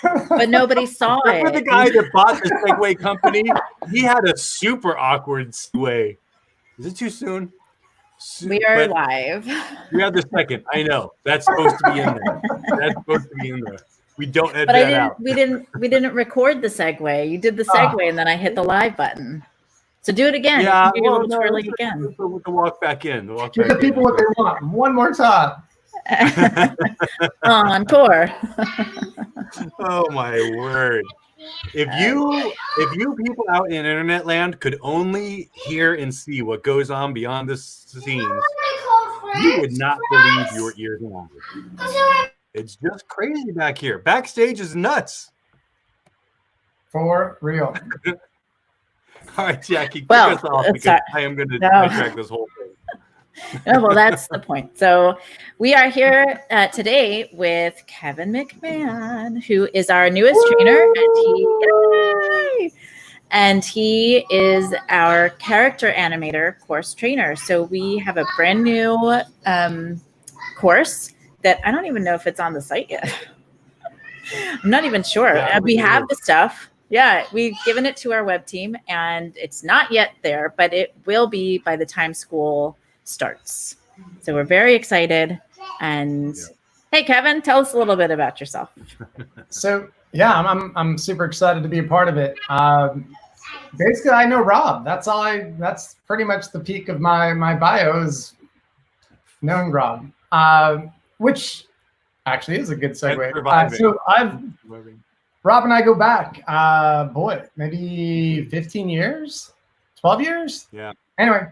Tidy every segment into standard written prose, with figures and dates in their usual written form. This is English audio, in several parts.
but nobody saw Remember the it. guy that bought the Segway company? He had a super awkward Segway. Is it too soon? We are But live. you have the second. I know. That's supposed to be in there. That's supposed to be in there. We don't edit But I that didn't. out. We didn't record the segue. You did the segue, and then I hit the live button. So do it again. Yeah, You can do a little no, twirling again. We'll walk back in. We'll walk Give back the people in. what they want. One more time. Encore. Oh my word. If you people out in internet land could only hear and see what goes on beyond the scenes, you would not believe your ears and eyes. It's just crazy back here. Backstage is nuts. For real. All right, Jackie, kick Well, us off because I am going to sidetrack this whole thing. Oh, well, that's the point. So we are here today with Kevin McMahon, who is our newest trainer, and he is our character animator course trainer. So we have a brand new course that I don't even know if it's on the site yet. I'm not even sure. Yeah, we have the stuff. Yeah, we've given it to our web team, and it's not yet there, but it will be by the time school starts. So we're very excited. And hey, Kevin, tell us a little bit about yourself. So yeah, I'm super excited to be a part of it. Basically, I know Rob. That's pretty much the peak of my bio is knowing Rob, which actually is a good segue. So Rob and I go back, maybe 15 years, 12 years. Yeah. Anyway,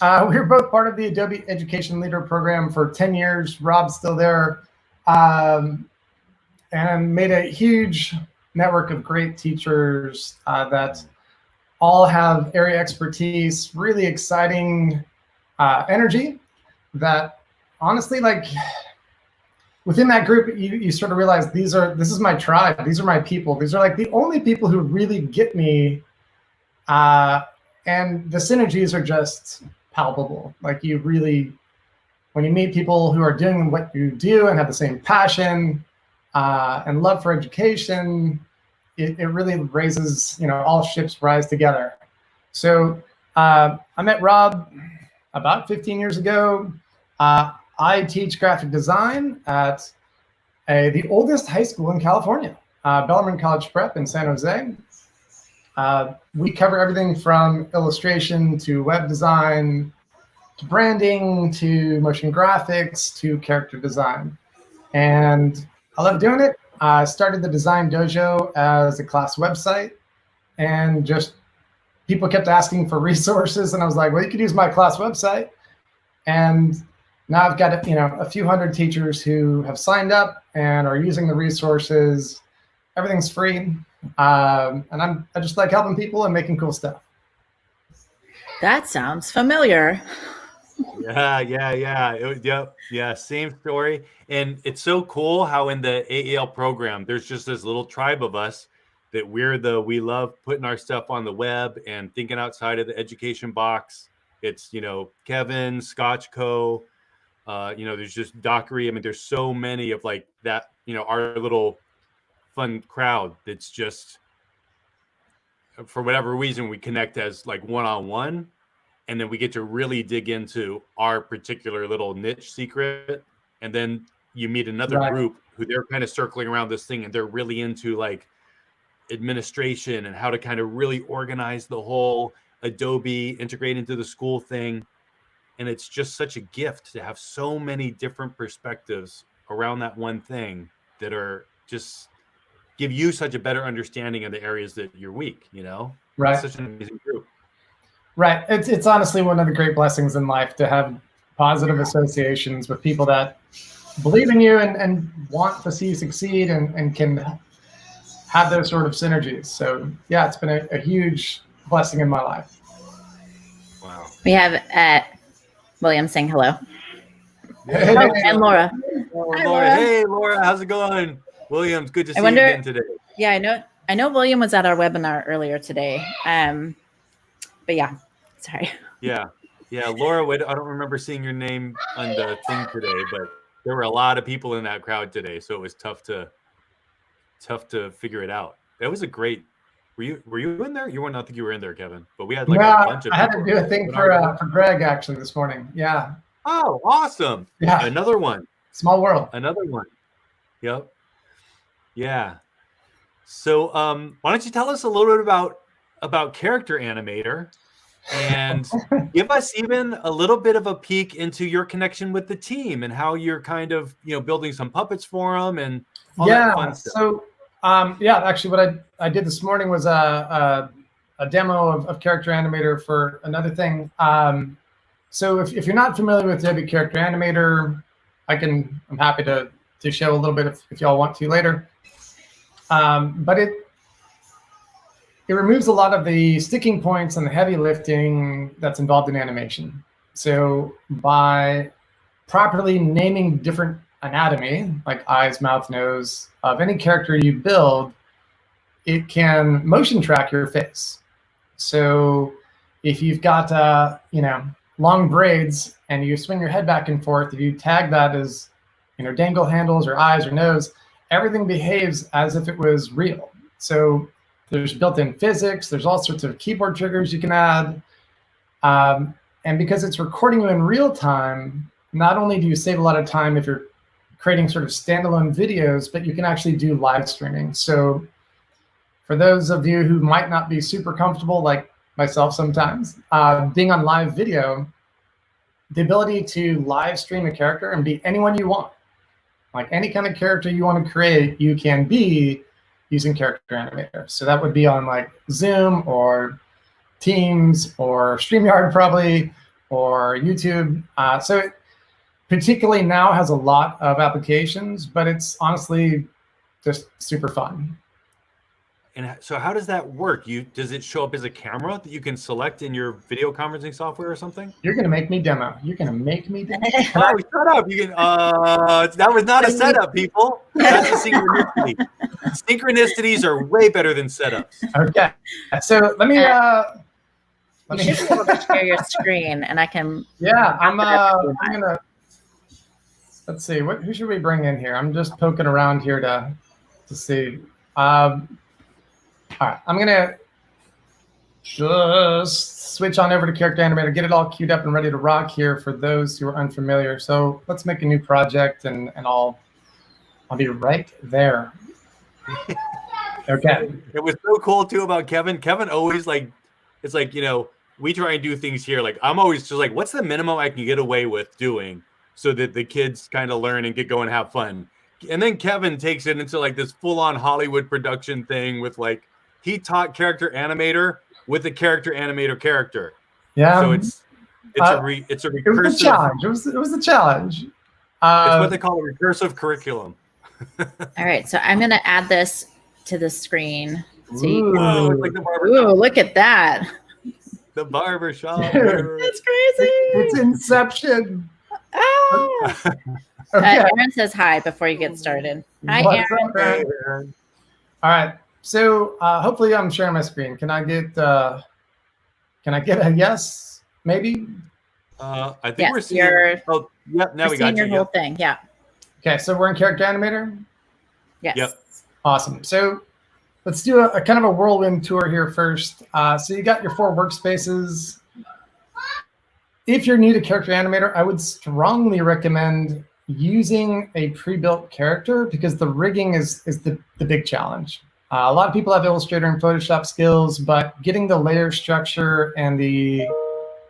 we were both part of the Adobe Education Leader Program for 10 years. Rob's still there, and made a huge network of great teachers that all have area expertise, really exciting energy that honestly, like, within that group, you sort of realize this is my tribe. These are my people. These are like the only people who really get me. And the synergies are just palpable. Like when you meet people who are doing what you do and have the same passion and love for education, it really raises, all ships rise together. So I met Rob about 15 years ago. I teach graphic design at the oldest high school in California, Bellarmine College Prep in San Jose. We cover everything from illustration to web design, to branding, to motion graphics, to character design. And I love doing it. I started the Design Dojo as a class website, and just people kept asking for resources, and I was like, well, you could use my class website. And now I've got a few hundred teachers who have signed up and are using the resources. Everything's free, and I just like helping people and making cool stuff. That sounds familiar. Yeah. Same story. And it's so cool how in the AEL program, there's just this little tribe of us that we love putting our stuff on the web and thinking outside of the education box. It's, Kevin, Scotch Co. There's just Dockery. I mean, there's so many of like that, our little fun crowd that's just, for whatever reason, we connect as like one-on-one. And then we get to really dig into our particular little niche secret. And then you meet another group who they're kind of circling around this thing, and they're really into like administration and how to kind of really organize the whole Adobe, integrate into the school thing. And it's just such a gift to have so many different perspectives around that one thing that are just give you such a better understanding of the areas that you're weak, Right. It's such an amazing group. Right. It's honestly one of the great blessings in life to have positive associations with people that believe in you and want to see you succeed and can have those sort of synergies. So yeah, it's been a huge blessing in my life. Wow. We have William saying hello. Hey. And Laura. Hi, Hi, Laura. Hey, Laura. How's it going? Williams, good to see you again today. Yeah, I know William was at our webinar earlier today. But yeah, sorry. Yeah. Laura, I don't remember seeing your name on the thing today, but there were a lot of people in that crowd today, so it was tough to tough to figure it out. That was a great. Were you in there? You weren't. I don't think you were in there, Kevin. But we had like a bunch of. I had to do a thing for Greg actually this morning. Yeah. Oh, awesome! Yeah. Another one. Small world. Another one. Yep. Yeah. So, why don't you tell us a little bit about Character Animator, and give us even a little bit of a peek into your connection with the team and how you're kind of building some puppets for them and all that fun stuff. So actually, what I did this morning was a demo of Character Animator for another thing. So if you're not familiar with Adobe Character Animator, I'm happy to show a little bit if y'all want to later. But it removes a lot of the sticking points and the heavy lifting that's involved in animation. So by properly naming different anatomy, like eyes, mouth, nose, of any character you build, it can motion track your face. So if you've got long braids and you swing your head back and forth, if you tag that as dangle handles or eyes or nose, everything behaves as if it was real. So there's built-in physics, there's all sorts of keyboard triggers you can add. And because it's recording you in real time, not only do you save a lot of time if you're creating sort of standalone videos, but you can actually do live streaming. So for those of you who might not be super comfortable, like myself sometimes, being on live video, the ability to live stream a character and be anyone you want, like any kind of character you want to create, you can be using Character Animator. So that would be on like Zoom or Teams or StreamYard probably, or YouTube. So it particularly now has a lot of applications, but it's honestly just super fun. And so how does that work? Does it show up as a camera that you can select in your video conferencing software or something? You're going to make me demo. You're going to make me demo. Oh, shut up. You can, that was not a setup, people. That's a synchronicity. Synchronicities are way better than setups. Okay. So let me you should be able to share your screen, and I can. Yeah, I'm gonna. Let's see. Who should we bring in here? I'm just poking around here to see. All right, I'm gonna just switch on over to Character Animator, get it all queued up and ready to rock here for those who are unfamiliar. So let's make a new project, and I'll be right there. Okay. It was so cool too about Kevin. Kevin always it's like, we try and do things here. Like I'm always just like, what's the minimum I can get away with doing so that the kids kind of learn and get going and have fun. And then Kevin takes it into like this full-on Hollywood production thing with he taught Character Animator with a Character Animator character. Yeah. So it's a recursive. It was a challenge. It was a challenge. It's what they call a recursive curriculum. All right, so I'm going to add this to the screen. So Whoa, it's like the barber ooh, shop. look at that. The barber shop. Dude. That's crazy. It's Inception. Ah. Okay. Aaron says hi before you get started. Hi, What's Aaron. up, Aaron? All right. So hopefully I'm sharing my screen. Can I get a yes? Maybe. I think Yes, we're seeing. you're- Oh, yep. Now We're we got seeing your you. whole Yep. thing. Yeah. Okay. So we're in Character Animator. Yes. Yep. Awesome. So let's do a kind of a whirlwind tour here first. So you got your 4 workspaces. If you're new to Character Animator, I would strongly recommend using a pre-built character because the rigging is the big challenge. A lot of people have Illustrator and Photoshop skills, but getting the layer structure and the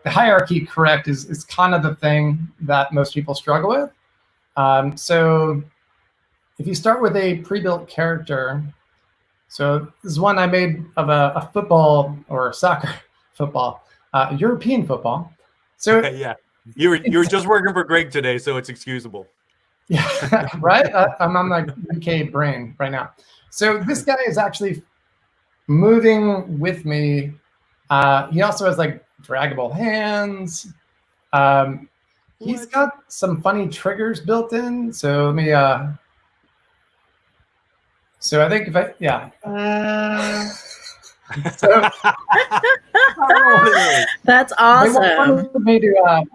hierarchy correct is kind of the thing that most people struggle with. So if you start with a pre-built character, so this is one I made of a football or soccer football, European football. So Yeah. You were just working for Greg today, so it's excusable. yeah, right? I'm on my UK brain right now. So this guy is actually moving with me. He also has draggable hands. He's got some funny triggers built in. So let me, so I think so That's they awesome. wanted me to,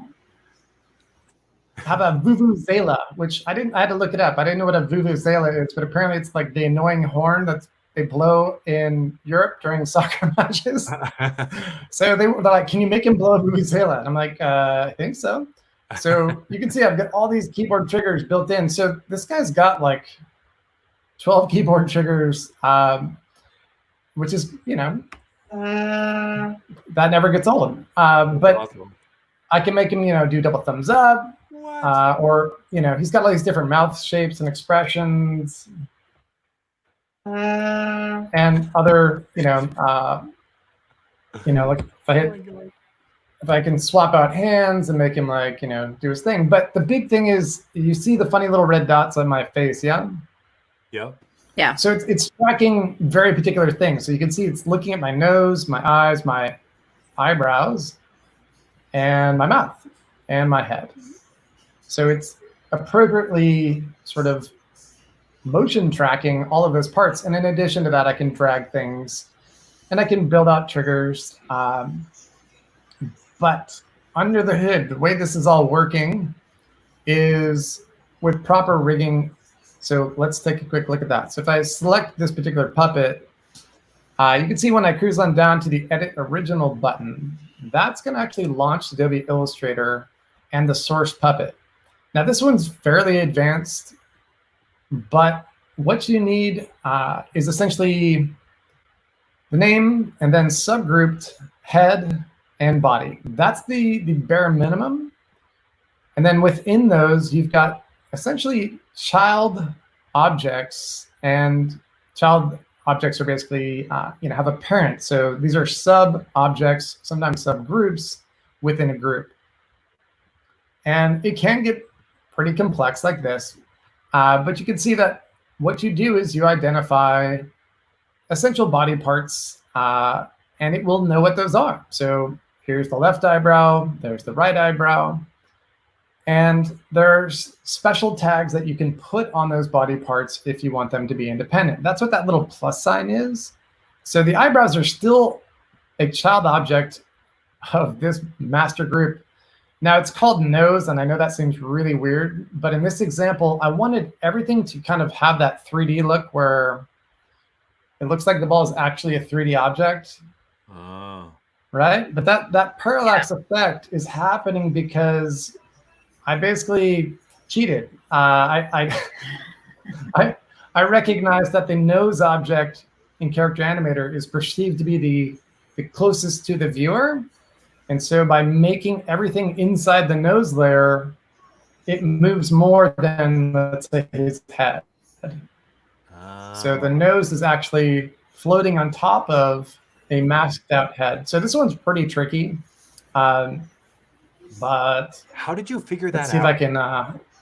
have a vuvuzela, which I had to look it up. I didn't know what a vuvuzela is, but apparently it's like the annoying horn that they blow in Europe during soccer matches. So they're like, can you make him blow a vuvuzela? And I'm like, I think so. So you can see I've got all these keyboard triggers built in. So this guy's got like 12 keyboard triggers, which is, that never gets old. But awesome. I can make him, do double thumbs up, or, he's got all these different mouth shapes and expressions, and other, like if I can swap out hands and make him like, do his thing. But the big thing is, you see the funny little red dots on my face, yeah? Yeah. Yeah. So it's tracking very particular things. So you can see it's looking at my nose, my eyes, my eyebrows, and my mouth, and my head. So it's appropriately sort of motion tracking all of those parts. And in addition to that, I can drag things, and I can build out triggers. But under the hood, the way this is all working is with proper rigging. So let's take a quick look at that. So if I select this particular puppet, you can see when I cruise on down to the Edit Original button, that's going to actually launch Adobe Illustrator and the source puppet. Now this one's fairly advanced, but what you need is essentially the name and then subgrouped head and body. That's the bare minimum. And then within those, you've got essentially child objects, and child objects are basically, have a parent. So these are sub objects, sometimes subgroups within a group. And it can get pretty complex like this, but you can see that what you do is you identify essential body parts, and it will know what those are. So here's the left eyebrow, there's the right eyebrow, and there's special tags that you can put on those body parts if you want them to be independent. That's what that little plus sign is. So the eyebrows are still a child object of this master group. Now it's called nose, and I know that seems really weird, but in this example, I wanted everything to kind of have that 3D look where it looks like the ball is actually a 3D object. Oh. Right? But that parallax effect is happening because I basically cheated. I recognize that the nose object in Character Animator is perceived to be the closest to the viewer. And so by making everything inside the nose layer, it moves more than, let's say, his head. So the nose is actually floating on top of a masked out head. So this one's pretty tricky. But how did you figure that out? Let's see if I can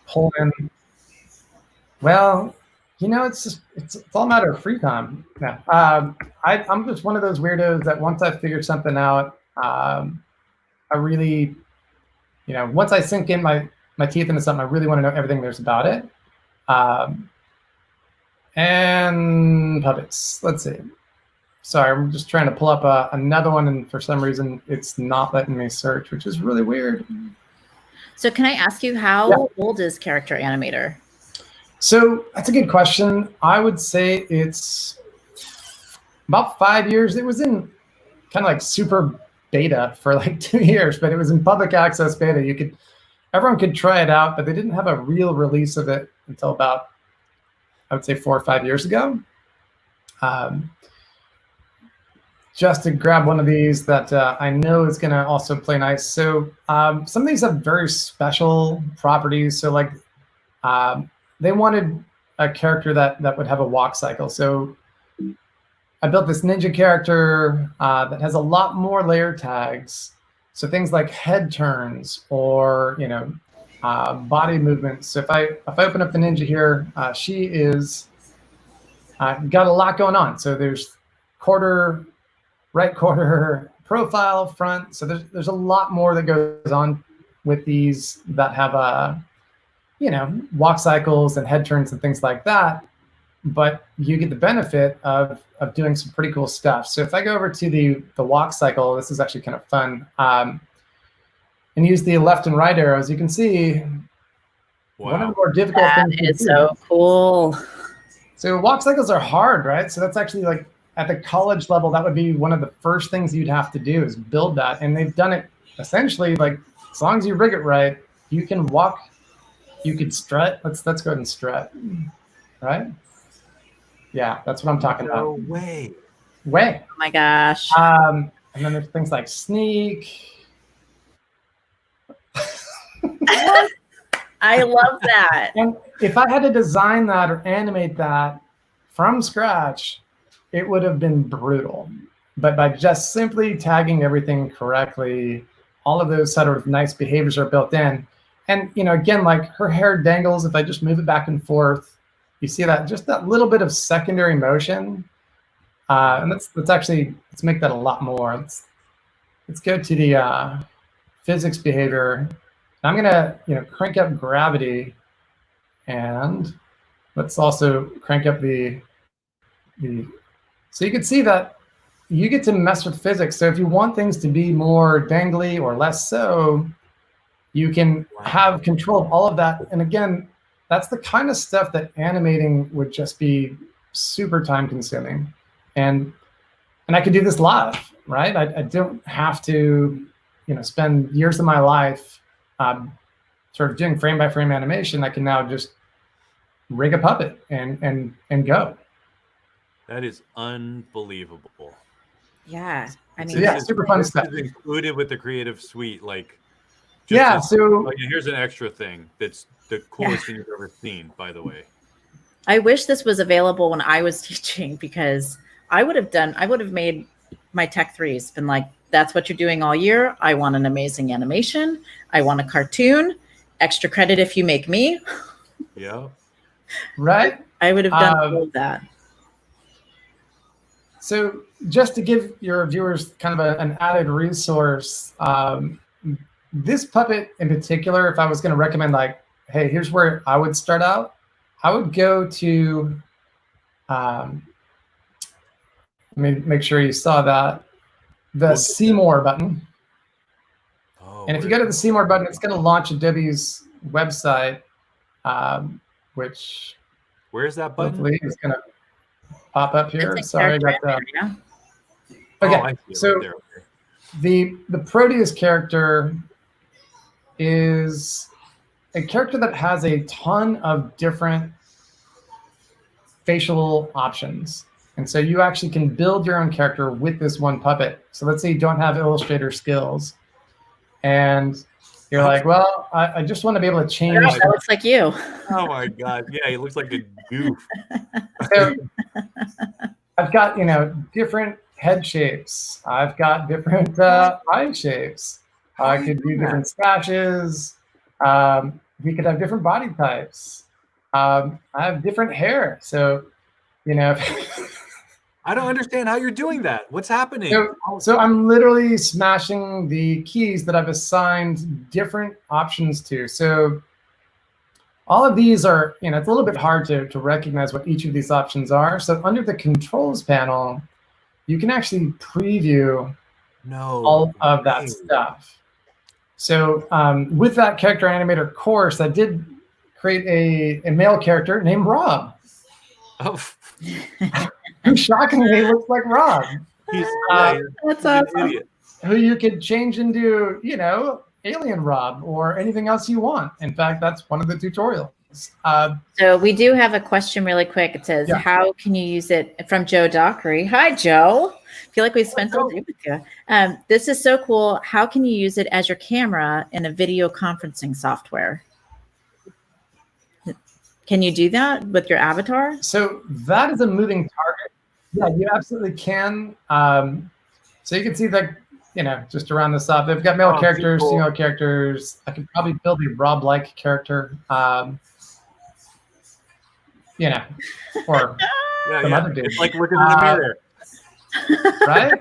pull in. Well, it's all a matter of free time. Yeah. I'm just one of those weirdos that once I figure something out, I really, once I sink in my teeth into something, I really want to know everything there's about it. And puppets. Let's see. Sorry, I'm just trying to pull up another one, and for some reason, it's not letting me search, which is really weird. So can I ask you, how old is Character Animator? So that's a good question. I would say it's about 5 years. It was in kind of like super beta for like 2 years, but it was in public access beta. Everyone could try it out, but they didn't have a real release of it until about, I would say, 4 or 5 years ago. Just to grab one of these that I know is going to also play nice. So some of these have very special properties. So like they wanted a character that would have a walk cycle. So I built this ninja character that has a lot more layer tags. So things like head turns or body movements. So if I open up the ninja here, she is got a lot going on. So there's right quarter, profile, front. So there's a lot more that goes on with these that have walk cycles and head turns and things like that. But you get the benefit of doing some pretty cool stuff. So if I go over to the walk cycle, this is actually kind of fun, and use the left and right arrows, you can see One of the Wow. more difficult That things to is do. so cool. So walk cycles are hard, right? So that's actually like at the college level, that would be one of the first things you'd have to do is build that. And they've done it essentially like as long as you rig it right, you can walk, you could strut. Let's go ahead and strut, right? Yeah, that's what I'm talking No about. way. Way. Oh my gosh. And then there's things like sneak. What? I love that. And if I had to design that or animate that from scratch, it would have been brutal. But by just simply tagging everything correctly, all of those sort of nice behaviors are built in. And again, like her hair dangles, if I just move it back and forth, you see that just that little bit of secondary motion. And let's actually make that a lot more. Let's go to the physics behavior. I'm gonna crank up gravity, and let's also crank up the so you can see that you get to mess with physics. So if you want things to be more dangly or less so, you can have control of all of that. And again, that's the kind of stuff that animating would just be super time consuming. And I can do this live, right? I don't have to spend years of my life sort of doing frame by frame animation. I can now just rig a puppet and go. That is unbelievable. Yeah. I mean, So yeah, super fun stuff. This is included with the Creative Suite. Like, yeah. So here's an extra thing that's the coolest thing you've ever seen, by the way. I wish this was available when I was teaching, because I would have made my Tech 3s been like, that's what you're doing all year. I want an amazing animation. I want a cartoon. Extra credit if you make me. Yeah. Right. I would have done all of that. So just to give your viewers kind of an added resource, this puppet in particular, if I was going to recommend, like, hey, here's where I would start out, I would go to, let me make sure you saw that, the See More button. Oh, and if you go to the See More button, it's going to launch Adobe's website, which where's that button? hopefully is going to pop up here. Sorry, I got that. Okay, okay, so the Proteus character is a character that has a ton of different facial options. And so you actually can build your own character with this one puppet. So let's say you don't have Illustrator skills, and you're like, well, I just want to be able to change. That looks like you. Oh my God. Yeah, he looks like a goof. So I've got, different head shapes. I've got different eye shapes. I could do different stashes. We could have different body types. I have different hair. So, I don't understand how you're doing that. What's happening? So I'm literally smashing the keys that I've assigned different options to. So all of these are, it's a little bit hard to recognize what each of these options are. So under the controls panel, you can actually preview all of that stuff. So with that character animator course, I did create a male character named Rob. Oh. Who shockingly looks like Rob. That's awesome. Who you could change into, Alien Rob or anything else you want. In fact, that's one of the tutorials. So we do have a question really quick. It says, how can you use it, from Joe Dockery? Hi, Joe. I feel like we spent all day with you. This is so cool. How can you use it as your camera in a video conferencing software? Can you do that with your avatar? So that is a moving target. Yeah, you absolutely can. So you can see that, just around this up, they've got male characters, female characters. I could probably build a Rob-like character, or some other dude. It's like looking in the mirror. Right?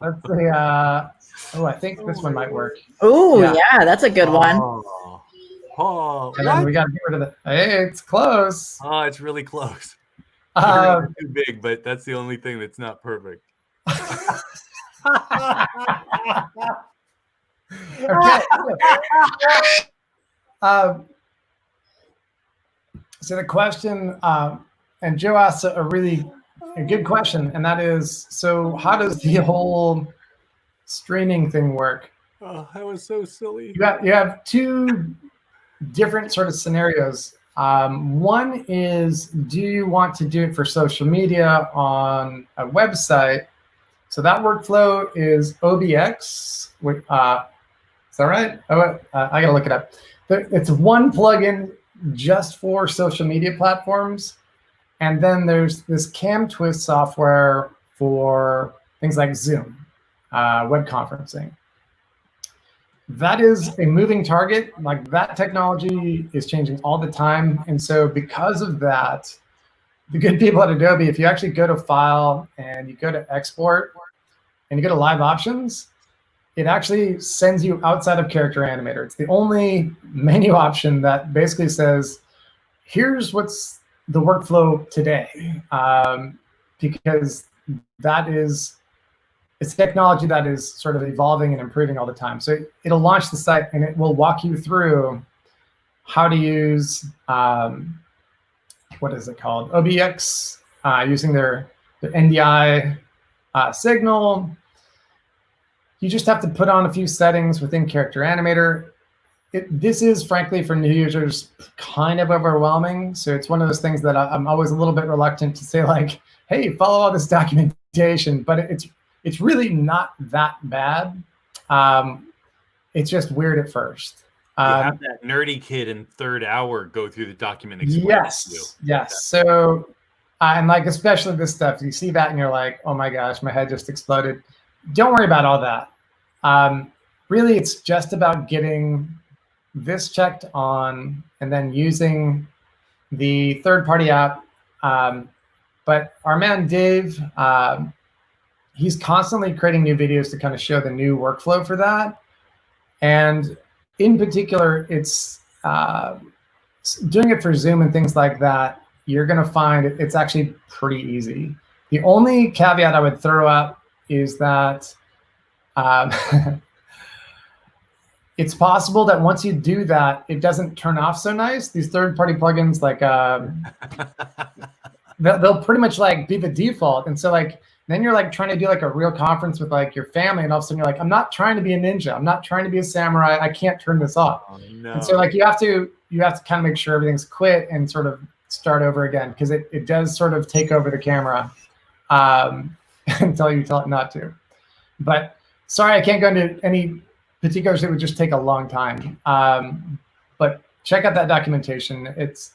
Let's see. I think this one might work. Oh, yeah, that's a good one. Oh, and then we got to get rid of the. Hey, it's close. Oh, it's really close. Too big, but that's the only thing that's not perfect. Okay. So the question, and Joe asked a really good question, and that is, so how does the whole streaming thing work? Oh, that was so silly. You have two different sort of scenarios. One is, do you want to do it for social media on a website? So that workflow is OBX. Is that right? Oh, I gotta look it up. It's one plugin just for social media platforms. And then there's this CamTwist software for things like Zoom, web conferencing. That is a moving target. Like, that technology is changing all the time. And so because of that, the good people at Adobe, if you actually go to File and you go to Export and you go to Live Options, it actually sends you outside of Character Animator. It's the only menu option that basically says, here's what's the workflow today, because it's technology that is sort of evolving and improving all the time. So it'll launch the site and it will walk you through how to use, what is it called? OBX, using the NDI signal. You just have to put on a few settings within Character Animator. This is, frankly, for new users, kind of overwhelming. So it's one of those things that I'm always a little bit reluctant to say, like, hey, follow all this documentation. But it's really not that bad. It's just weird at first. You have that nerdy kid in third hour go through the document. Yes. So, and like, especially this stuff, you see that and you're like, oh my gosh, my head just exploded. Don't worry about all that. Really, it's just about getting this checked on and then using the third-party app. But our man Dave, he's constantly creating new videos to kind of show the new workflow for that. And in particular, it's doing it for Zoom and things like that. You're going to find it's actually pretty easy. The only caveat I would throw out is that it's possible that once you do that, it doesn't turn off so nice. These third-party plugins, like, they'll pretty much like be the default. And so, like, then you're like trying to do like a real conference with like your family, and all of a sudden you're like, I'm not trying to be a ninja. I'm not trying to be a samurai. I can't turn this off. Oh, no. And so, like, you have to kind of make sure everything's quit and sort of start over again, because it does sort of take over the camera until you tell it not to. But sorry, I can't go into any particulars. It would just take a long time. But check out that documentation. It's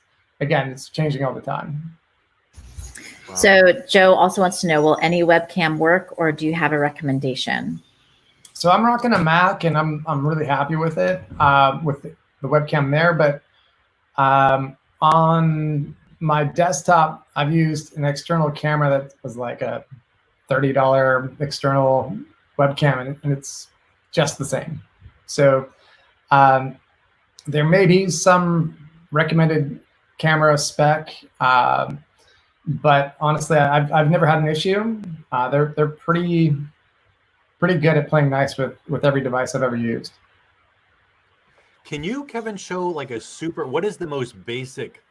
changing all the time. Wow. So Joe also wants to know, will any webcam work, or do you have a recommendation? So I'm rocking a Mac, and I'm really happy with it, with the webcam there. But on my desktop, I've used an external camera that was like a $30 external webcam, and it's just the same. So there may be some recommended camera spec, but honestly, I've never had an issue. They're pretty good at playing nice with every device I've ever used. Can you, Kevin, show like what is the most basic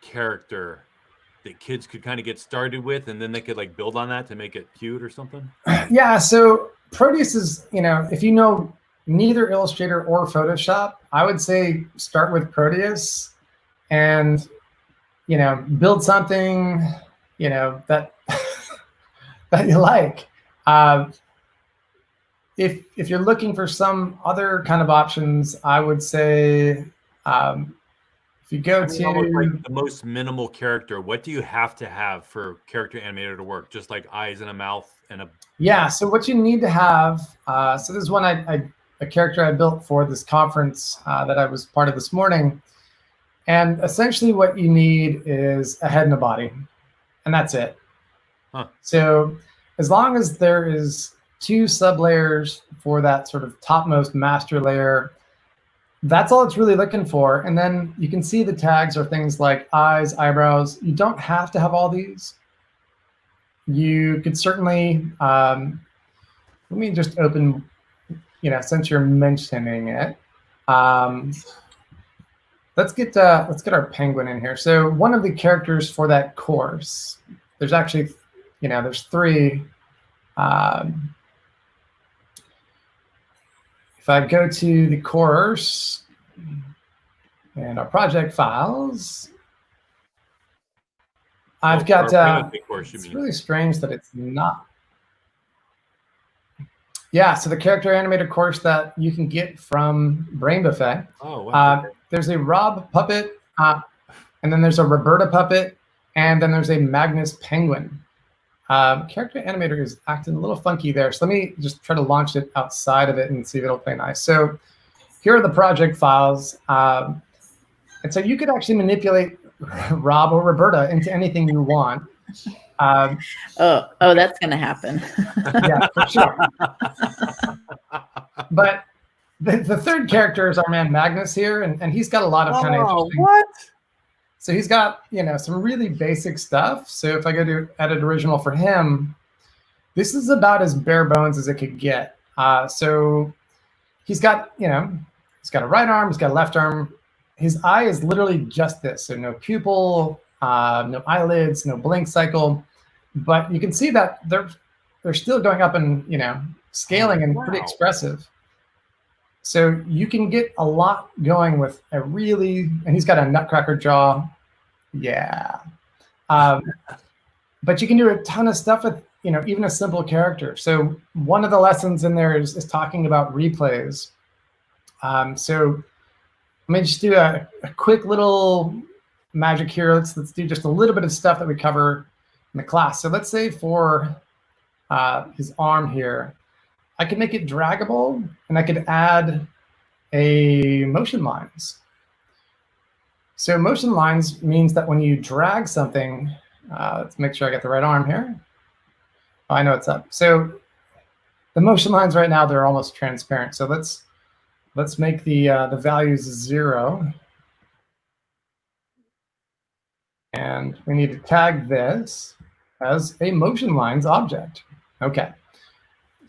character that kids could kind of get started with, and then they could like build on that to make it cute or something? Yeah, so Proteus is, if you know neither Illustrator or Photoshop, I would say start with Proteus and, build something, that that you like. If you're looking for some other kind of options, I would say if you go to like the most minimal character, what do you have to have for Character Animator to work? Just like eyes and a mouth and a... Yeah, so what you need to have, so this is one a character I built for this conference that I was part of this morning. And essentially what you need is a head and a body, and that's it. Huh. So as long as there is 2 sublayers for that sort of topmost master layer, that's all it's really looking for. And then you can see the tags are things like eyes, eyebrows. You don't have to have all these. You could certainly, let me just open, since you're mentioning it. let's get our penguin in here. So one of the characters for that course, there's actually, there's 3. If I go to the course and our project files, I've got, it's really strange that it's not. Yeah, so the character animator course that you can get from Brain Buffet. Oh, wow. There's a Rob puppet, and then there's a Roberta puppet, and then there's a Magnus penguin. Character animator is acting a little funky there. So let me just try to launch it outside of it and see if it'll play nice. So here are the project files. And so you could actually manipulate Rob or Roberta into anything you want. Oh, that's going to happen. Yeah, for sure. But the third character is our man Magnus here, and he's got a lot of kind of interesting. What? So he's got, some really basic stuff. So if I go to edit original for him, this is about as bare bones as it could get. So he's got, he's got a right arm, he's got a left arm. His eye is literally just this. So no pupil, no eyelids, no blink cycle. But you can see that they're still going up and, scaling and pretty expressive. So you can get a lot going with and he's got a nutcracker jaw. Yeah. But you can do a ton of stuff with, even a simple character. So one of the lessons in there is talking about replays. So let me just do a quick little magic here. Let's do just a little bit of stuff that we cover in the class. So let's say for his arm here, I could make it draggable, and I could add a motion lines. So motion lines means that when you drag something, let's make sure I get the right arm here. Oh, I know it's up. So the motion lines right now, they're almost transparent. So let's make the values 0. And we need to tag this as a motion lines object. Okay.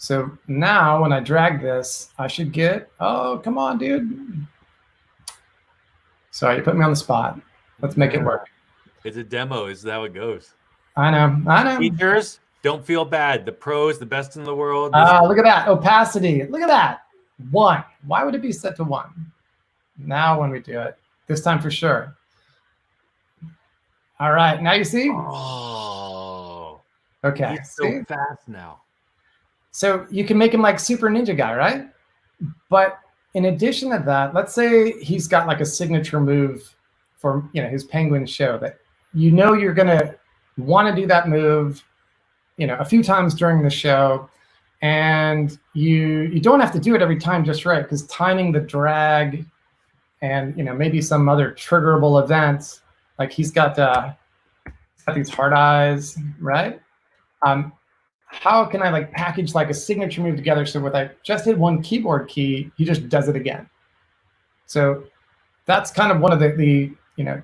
So now when I drag this, I should get, oh, come on, dude. Sorry, you put me on the spot. Let's make it work. It's a demo. Is how it goes. I know. Teachers, don't feel bad. The pros, the best in the world. Look at that. Opacity. Look at that. 1. Why would it be set to 1? Now when we do it, this time for sure. All right. Now you see? Oh. Okay. He's so fast now. So you can make him like Super Ninja Guy, right? But in addition to that, let's say he's got like a signature move for his penguin show that you're gonna want to do that move, a few times during the show, and you don't have to do it every time just right, because timing the drag and maybe some other triggerable events, like he's got these hard eyes, right? How can I package like a signature move together so with I just hit one keyboard key, he just does it again? So that's kind of one of the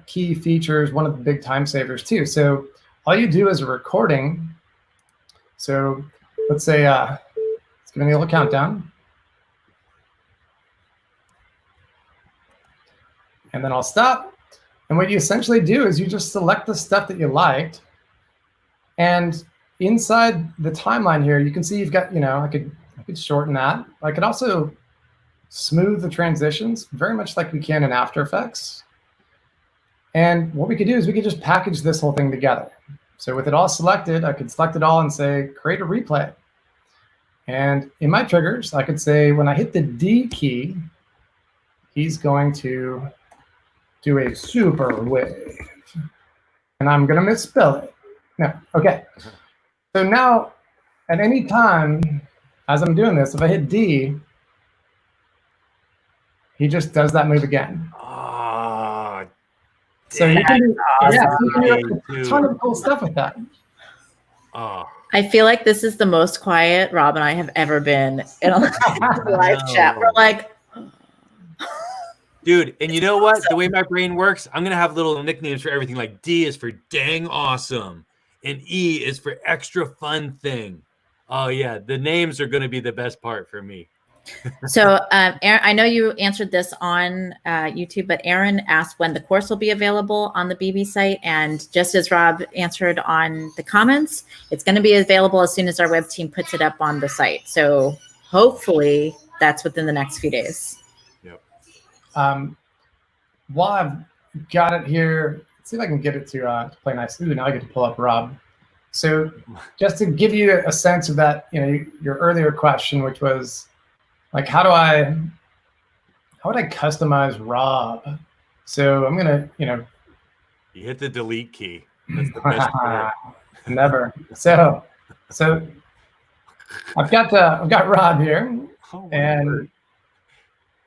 key features, one of the big time savers too. So all you do is a recording. So let's say, let's give me a little countdown. And then I'll stop. And what you essentially do is you just select the stuff that you liked, and inside the timeline here, you can see you've got, I could shorten that. I could also smooth the transitions, very much like we can in After Effects. And what we could do is we could just package this whole thing together. So with it all selected, I could select it all and say, create a replay. And in my triggers, I could say, when I hit the D key, he's going to do a super wave. And I'm going to misspell it. No, okay. So now, at any time, as I'm doing this, if I hit D, he just does that move again. Oh, so you can do, a ton of cool stuff with that. Oh. I feel like this is the most quiet Rob and I have ever been in a live chat. We're like, dude, and you know what? The way my brain works, I'm gonna have little nicknames for everything. Like D is for dang awesome, and E is for extra fun thing. Oh yeah, the names are gonna be the best part for me. So, Aaron, I know you answered this on YouTube, but Aaron asked when the course will be available on the BB site. And just as Rob answered on the comments, it's going to be available as soon as our web team puts it up on the site. So hopefully that's within the next few days. Yep. While I've got it here, let's see if I can get it to play nice. Ooh, now I get to pull up Rob. So just to give you a sense of that, your earlier question, which was like, how would I customize Rob? So I'm gonna, You hit the delete key. That's the best part. Never. So I've got Rob here, and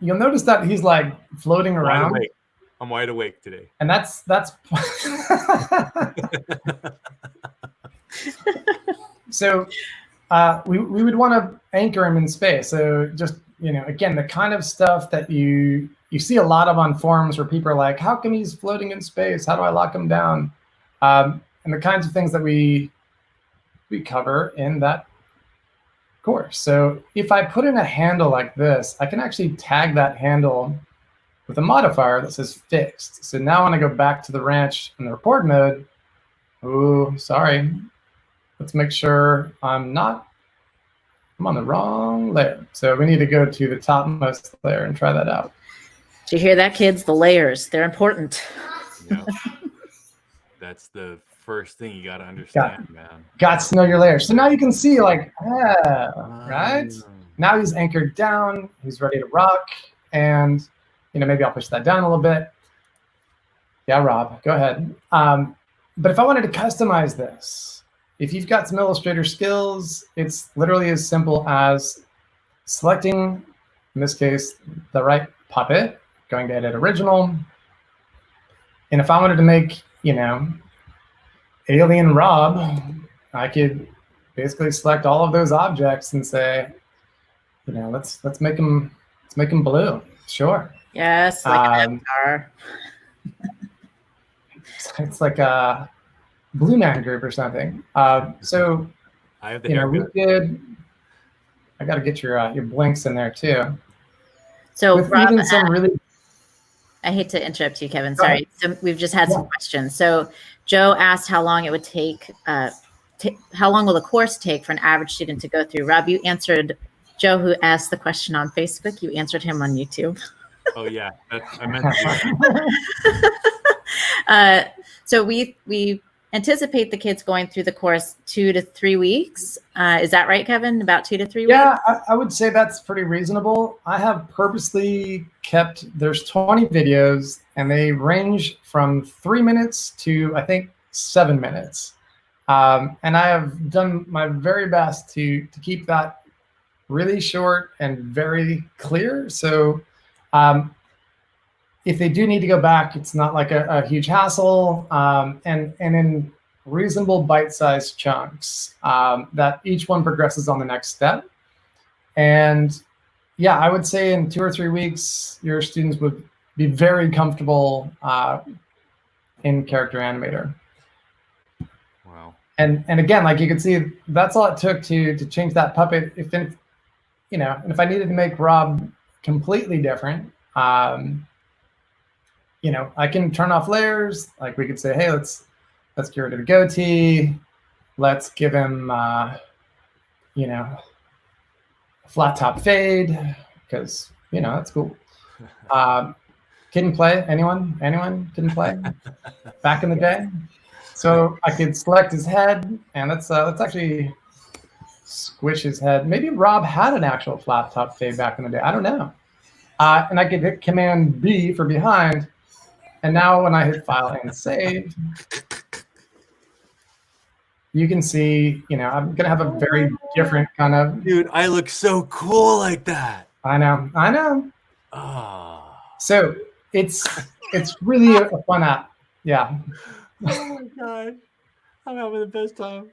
you'll notice that he's like floating around. I'm wide awake today. And that's so we would want to anchor him in space. So just, again, the kind of stuff that you see a lot of on forums where people are like, how come he's floating in space? How do I lock him down? And the kinds of things that we cover in that course. So if I put in a handle like this, I can actually tag that handle with a modifier that says fixed. So now when I go back to the ranch in the report mode, oh, sorry. Let's make sure I'm on the wrong layer. So we need to go to the topmost layer and try that out. Did you hear that, kids? The layers, they're important. Yeah. That's the first thing you got to understand, man. Got to know your layers. So now you can see like, right? Now he's anchored down, he's ready to rock. And maybe I'll push that down a little bit. Yeah, Rob, go ahead. But if I wanted to customize this, if you've got some Illustrator skills, it's literally as simple as selecting, in this case, the right puppet, going to edit original. And if I wanted to make, alien Rob, I could basically select all of those objects and say, let's make him blue. Sure. Yes, like an avatar. It's like a Blue Man Group or something. So I have the haircut. I got to get your blinks in there too. So Rob, even some really. I hate to interrupt you, Kevin. Sorry. So we've just had some questions. So Joe asked how long it would take. How long will the course take for an average student to go through? Rob, you answered Joe, who asked the question on Facebook. You answered him on YouTube. Oh yeah, I meant to do that. So we anticipate the kids going through the course 2 to 3 weeks. Is that right, Kevin? About 2 to 3 weeks? Yeah, I would say that's pretty reasonable. I have purposely there's 20 videos, and they range from 3 minutes to, I think, 7 minutes. And I have done my very best to keep that really short and very clear. So if they do need to go back, it's not like a huge hassle, and in reasonable bite-sized chunks that each one progresses on the next step. And yeah, I would say in 2 or 3 weeks, your students would be very comfortable in Character Animator. Wow. And again, like you can see, that's all it took to change that puppet. And if I needed to make Rob completely different, I can turn off layers. Like we could say, hey, let's get rid of the goatee. Let's give him, a flat top fade, because, that's cool. Kid and play, anyone kid and play back in the day? So I could select his head, and let's actually squish his head. Maybe Rob had an actual flat top fade back in the day. I don't know. And I could hit Command B for behind. And now when I hit File and Save, you can see, I'm going to have a very different kind of... Dude, I look so cool like that. I know. Oh. So it's really a fun app. Yeah. Oh my God. I'm having the best time.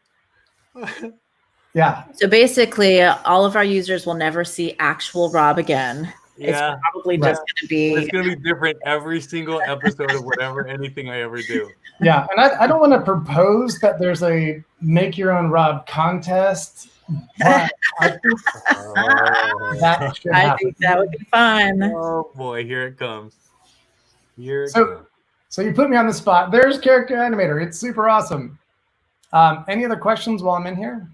Yeah. So basically, all of our users will never see actual Rob again. It's Yeah. probably Right. just going to be. It's going to be different every single episode of anything I ever do. Yeah, and I don't want to propose that there's a make your own Rob contest, but I think that should I happen. think that would be fun. Oh boy, here it comes. Here it So- comes. So you put me on the spot. There's Character Animator. It's super awesome. Any other questions while I'm in here?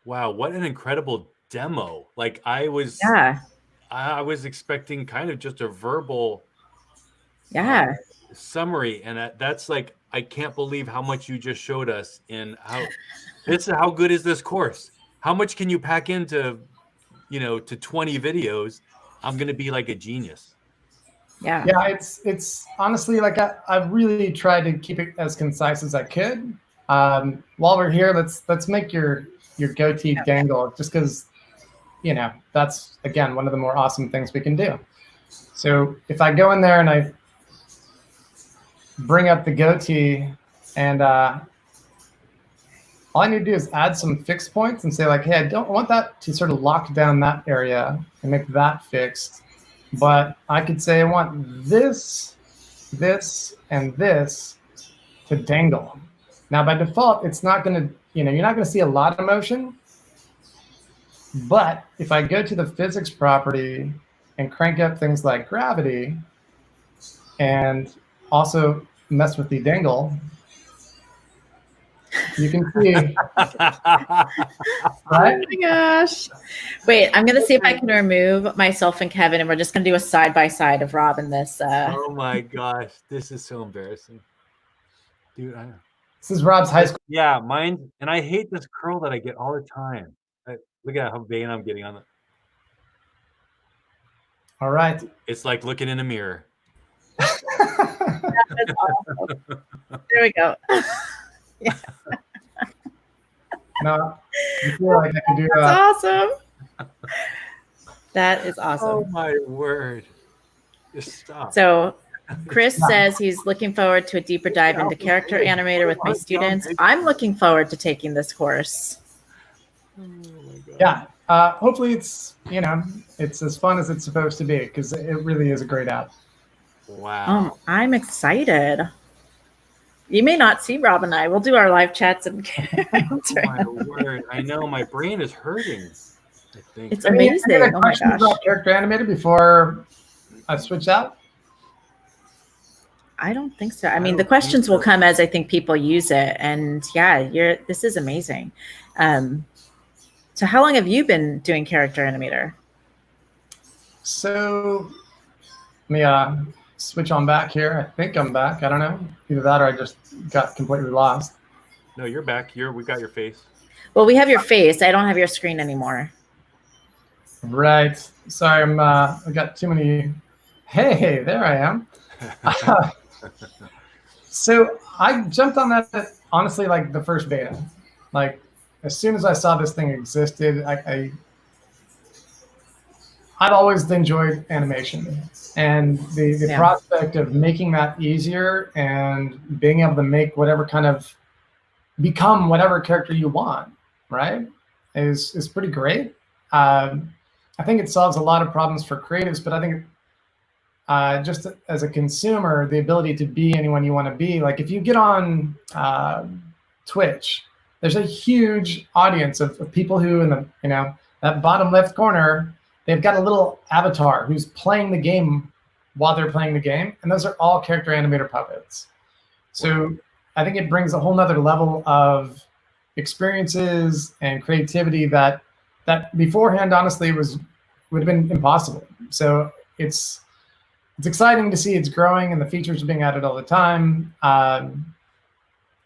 Wow, what an incredible demo. Like I was expecting kind of just a verbal summary, and that's like, I can't believe how much you just showed us, and how good is this course? How much can you pack into, to 20 videos? I'm going to be like a genius. Yeah. It's honestly like I've really tried to keep it as concise as I could. While we're here, let's make your goatee dangle, just because that's again one of the more awesome things we can do. So if I go in there and I bring up the goatee, and all I need to do is add some fixed points and say like, hey, I don't want that to sort of lock down that area and make that fixed. But I could say I want this, and this to dangle. Now, by default, it's not going to, you're not going to see a lot of motion. But if I go to the physics property and crank up things like gravity and also mess with the dangle, you can see, Oh my gosh. Wait, I'm going to see if I can remove myself and Kevin, and we're just going to do a side-by-side of Rob in this. Oh my gosh, this is so embarrassing. Dude, this is Rob's high school. Yeah, mine, and I hate this curl that I get all the time. Look at how vain I'm getting on it. All right. It's like looking in a mirror. That's awesome. There we go. Yeah. No, I feel like I can do That's awesome. That is awesome. Oh my word. Just stop. So Chris says he's looking forward to a deeper dive into Character Animator with my students. I'm looking forward to taking this course. Oh my God. Yeah. Hopefully it's, it's as fun as it's supposed to be, because it really is a great app. Wow. I'm excited. You may not see Rob and I. We'll do our live chats and Oh my word. I know my brain is hurting. I think it's amazing. Any other Oh my questions gosh. about Character Animator before I switch out? I don't think so. I mean, the questions will come as I think people use it. And yeah, this is amazing. So how long have you been doing Character Animator? So let me switch on back here. I think I'm back. I don't know. Either that or I just got completely lost. No, you're back. We got your face. Well, we have your face. I don't have your screen anymore. Right. Sorry, I got too many. Hey, there I am. So I jumped on that, honestly, like the first beta. Like as soon as I saw this thing existed, I've always enjoyed animation, and the prospect of making that easier and being able to make become whatever character you want, right, is pretty great. I think it solves a lot of problems for creatives, but I think just as a consumer, the ability to be anyone you want to be, like if you get on Twitch, there's a huge audience of people who in the, that bottom left corner, they've got a little avatar who's playing the game while they're playing the game. And those are all Character Animator puppets. So I think it brings a whole nother level of experiences and creativity that beforehand, honestly, would have been impossible. So it's exciting to see it's growing and the features are being added all the time.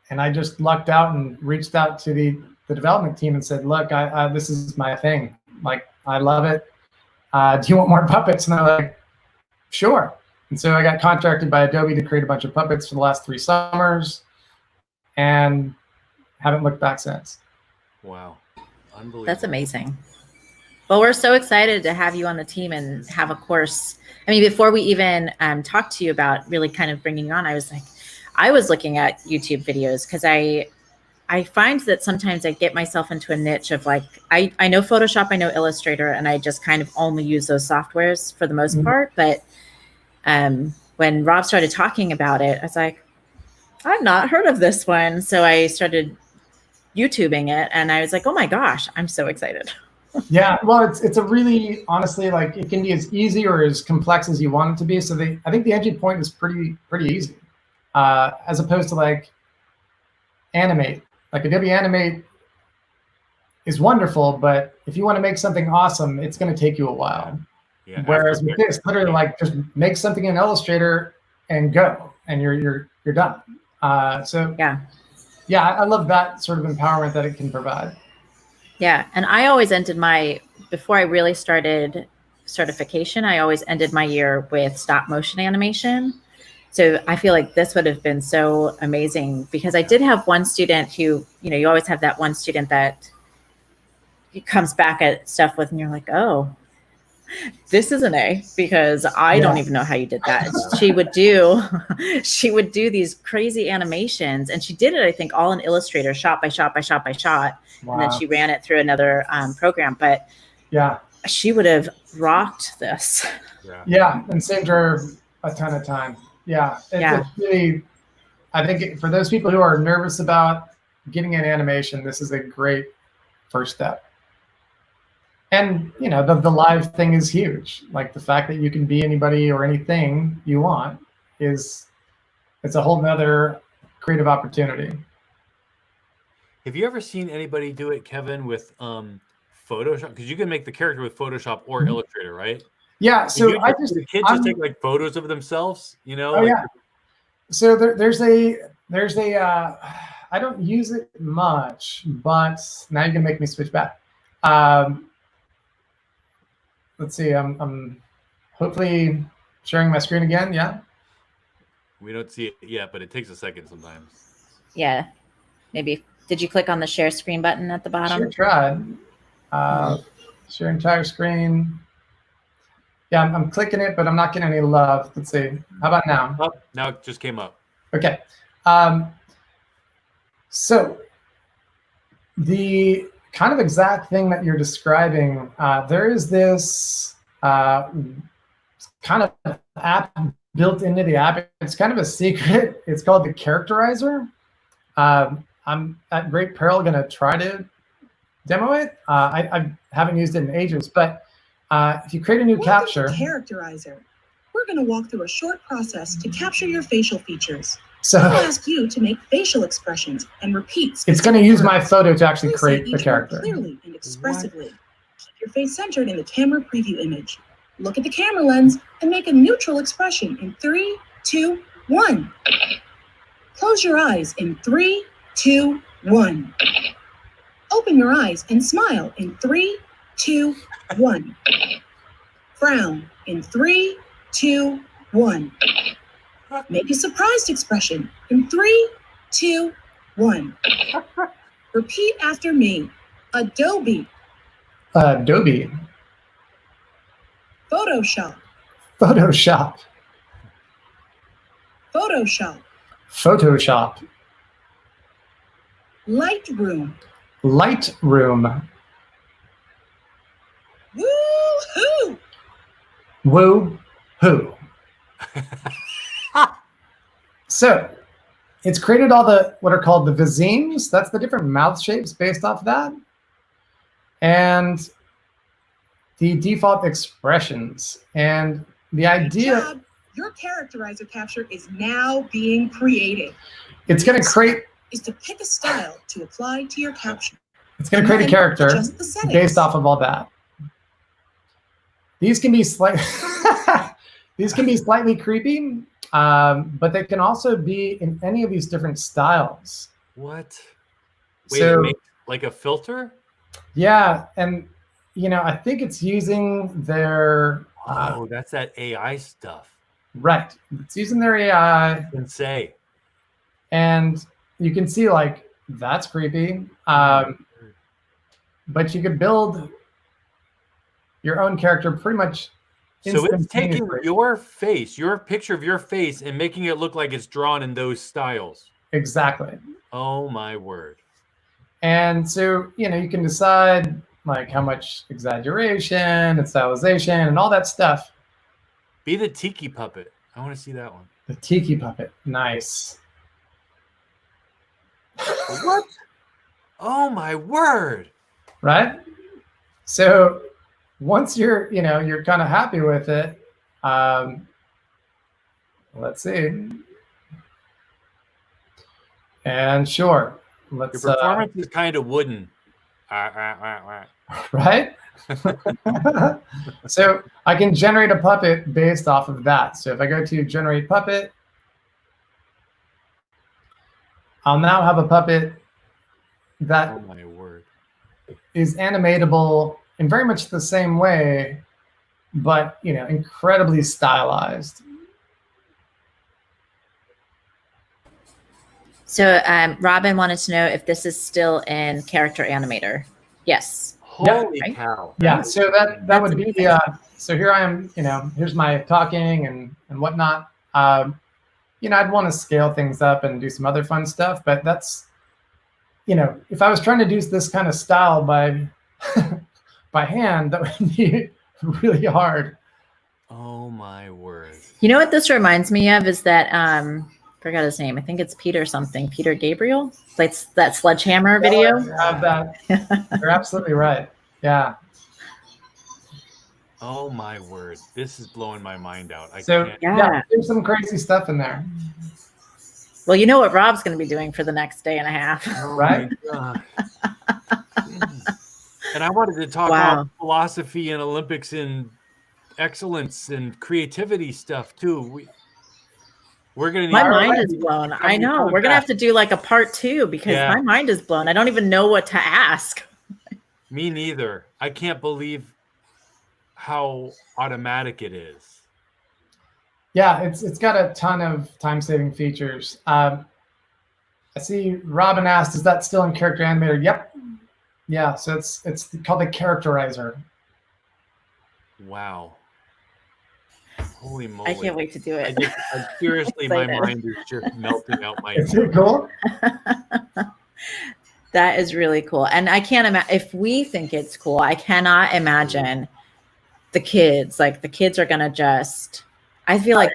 And I just lucked out and reached out to the development team and said, look, this is my thing. Like, I love it. Do you want more puppets? And they're like, sure. And so I got contracted by Adobe to create a bunch of puppets for the last 3 summers and haven't looked back since. Wow. Unbelievable. That's amazing. Well, we're so excited to have you on the team and have a course. I mean, before we even talked to you about really kind of bringing on, I was looking at YouTube videos because I find that sometimes I get myself into a niche of like, I know Photoshop, I know Illustrator, and I just kind of only use those softwares for the most part. But when Rob started talking about it, I was like, I've not heard of this one. So I started YouTubing it, and I was like, oh my gosh, I'm so excited. Yeah, well, it's a really, honestly, like it can be as easy or as complex as you want it to be. So I think the entry point is pretty easy, as opposed to like Animate. Like Adobe Animate is wonderful, but if you want to make something awesome, it's going to take you a while. Yeah. Whereas with this, literally, like just make something in Illustrator and go, and you're done. So yeah, I love that sort of empowerment that it can provide. Yeah, and I always ended before I really started certification, I always ended my year with stop motion animation. So I feel like this would have been so amazing because I did have one student who, you always have that one student that comes back at stuff with, and you're like, oh, this is an A because I don't even know how you did that. She would do these crazy animations, and she did it, I think, all in Illustrator, shot by shot by shot by shot. Wow. And then she ran it through another program. But yeah, she would have rocked this. Yeah, and saved her a ton of time. Yeah, it's really, I think for those people who are nervous about getting an animation, this is a great first step. And the live thing is huge. Like the fact that you can be anybody or anything you want it's a whole nother creative opportunity. Have you ever seen anybody do it, Kevin, with Photoshop? Because you can make the character with Photoshop or Illustrator, right? Yeah. So the kids just take like photos of themselves, Oh, yeah. So there's a I don't use it much, but now you're gonna make me switch back. Let's see. I'm hopefully sharing my screen again. Yeah. We don't see it yet, but it takes a second sometimes. Yeah. Maybe. Did you click on the share screen button at the bottom? Sure tried. Share entire screen. Yeah, I'm clicking it, but I'm not getting any love. Let's see. How about now? Oh, now it just came up. Okay. So the kind of exact thing that you're describing, there is this kind of app built into the app. It's kind of a secret. It's called the Characterizer. I'm at great peril going to try to demo it. I haven't used it in ages, but if you create a new capture. Characterizer. We're going to walk through a short process to capture your facial features. So I'll ask you to make facial expressions and repeat. It's going to use my photo to actually create the character. Clearly and expressively. Keep your face centered in the camera preview image. Look at the camera lens and make a neutral expression in 3, 2, 1. Close your eyes in 3, 2, 1. Open your eyes and smile in 3, 2, 1. Frown in 3, 2, 1. Make a surprised expression in 3, 2, 1. Repeat after me. Adobe. Adobe. Photoshop. Photoshop. Photoshop. Photoshop. Lightroom. Lightroom. Woo-hoo! Woo-hoo. So it's created all what are called the vizimes. That's the different mouth shapes based off of that. And the default expressions. And the idea... Good job. Your characterizer capture is now being created. It's going to create... is to pick a style to apply to your capture. It's going to create a character based off of all that. These can be these can be slightly creepy, but they can also be in any of these different styles. What? Wait, so, like a filter? Yeah, and I think it's using their. Oh, that's that AI stuff. Right, it's using their AI. I can say. And you can see like that's creepy, but you could build your own character pretty much. So it's taking your face, your picture of your face, and making it look like it's drawn in those styles. Exactly. Oh my word. And so, you can decide like how much exaggeration and stylization and all that stuff. Be the tiki puppet. I want to see that one. The tiki puppet. Nice. What? Oh my word. Right? So once you're kind of happy with it, let's see. And sure, Your let's performance is kind of wooden. right? So I can generate a puppet based off of that. So if I go to generate puppet, I'll now have a puppet that Oh my word. is animatable in very much the same way, but incredibly stylized. So Robin wanted to know if this is still in Character Animator. Yes. Holy right? cow. Yeah, so that would be amazing. so here I am, here's my talking and whatnot. I'd want to scale things up and do some other fun stuff, but that's if I was trying to do this kind of style by by hand, that would be really hard. Oh my word. You know what this reminds me of is that forgot his name. I think it's Peter something. Peter Gabriel. It's that Sledgehammer video. You're absolutely right. Yeah. Oh my word. This is blowing my mind out. I So can't. yeah, there's some crazy stuff in there. Well, you know what Rob's going to be doing for the next day and a half. Oh Right? my God. And I wanted to talk Wow. about philosophy and Olympics and excellence and creativity stuff too. We're gonna need My mind is blown. I know. We're going to have to do like a part 2 because Yeah. my mind is blown. I don't even know what to ask. Me neither. I can't believe how automatic it is. Yeah, it's got a ton of time-saving features. I see Robin asked, is that still in Character Animator? Yep. Yeah, so it's called the characterizer. Wow. Holy moly. I can't wait to do it. Seriously, my Excited. mind is just melting out my Is it cool? That is really cool. And I can't imagine, if we think it's cool, I cannot imagine the kids. Like the kids are going to just, I feel like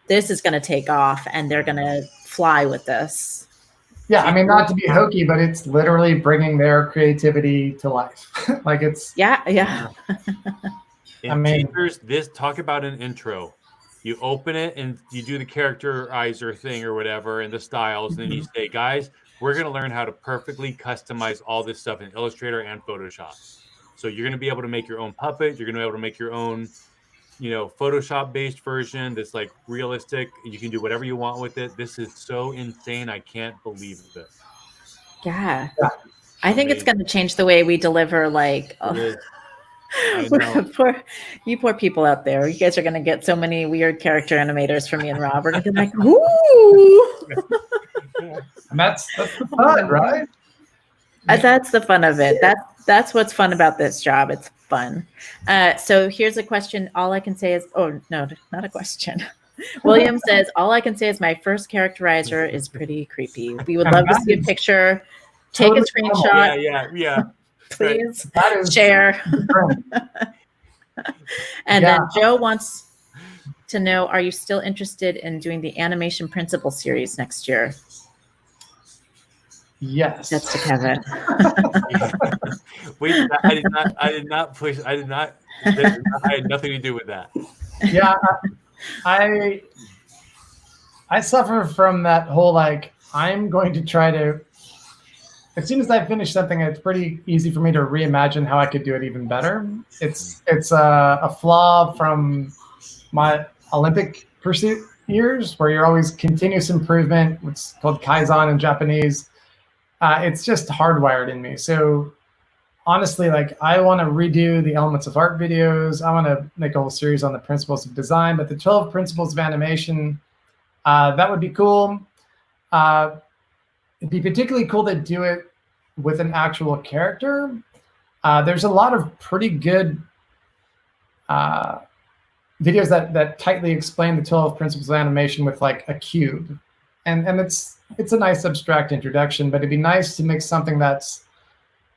this is going to take off and they're going to fly with this. Yeah, I mean, not to be hokey, but it's literally bringing their creativity to life. Like it's Yeah. And I mean- teachers, talk about an intro. You open it and you do the characterizer thing or whatever and the styles, and then you say, guys, we're going to learn how to perfectly customize all this stuff in Illustrator and Photoshop. So you're going to be able to make your own puppet. You're going to be able to make your own, Photoshop-based version that's like realistic. You can do whatever you want with it. This is so insane. I can't believe it. Yeah. I think it's going to change the way we deliver like It is. I know. you poor people out there. You guys are going to get so many weird character animators from me and Rob. We're going to be like, ooh. And that's the fun, right? That's the fun of it. That's what's fun about this job. It's fun. So here's a question. All I can say is, oh no, not a question. William says, all I can say is my first characterizer is pretty creepy. We would love to see a picture. Take a screenshot. Yeah. Please That is share. And then Yeah. Joe wants to know, are you still interested in doing the animation principle series next year? Yes. That's to Kevin. Wait, I did not push. I had nothing to do with that. Yeah, I suffer from that whole like I'm going to try to. As soon as I finish something, it's pretty easy for me to reimagine how I could do it even better. It's a flaw from my Olympic pursuit years, where you're always continuous improvement. It's called Kaizen in Japanese. It's just hardwired in me. So honestly, like I want to redo the Elements of Art videos. I want to make a whole series on the principles of design, but the 12 principles of animation, that would be cool. It'd be particularly cool to do it with an actual character. There's a lot of pretty good videos that tightly explain the 12 principles of animation with like a cube. And it's a nice abstract introduction, but it'd be nice to make something that's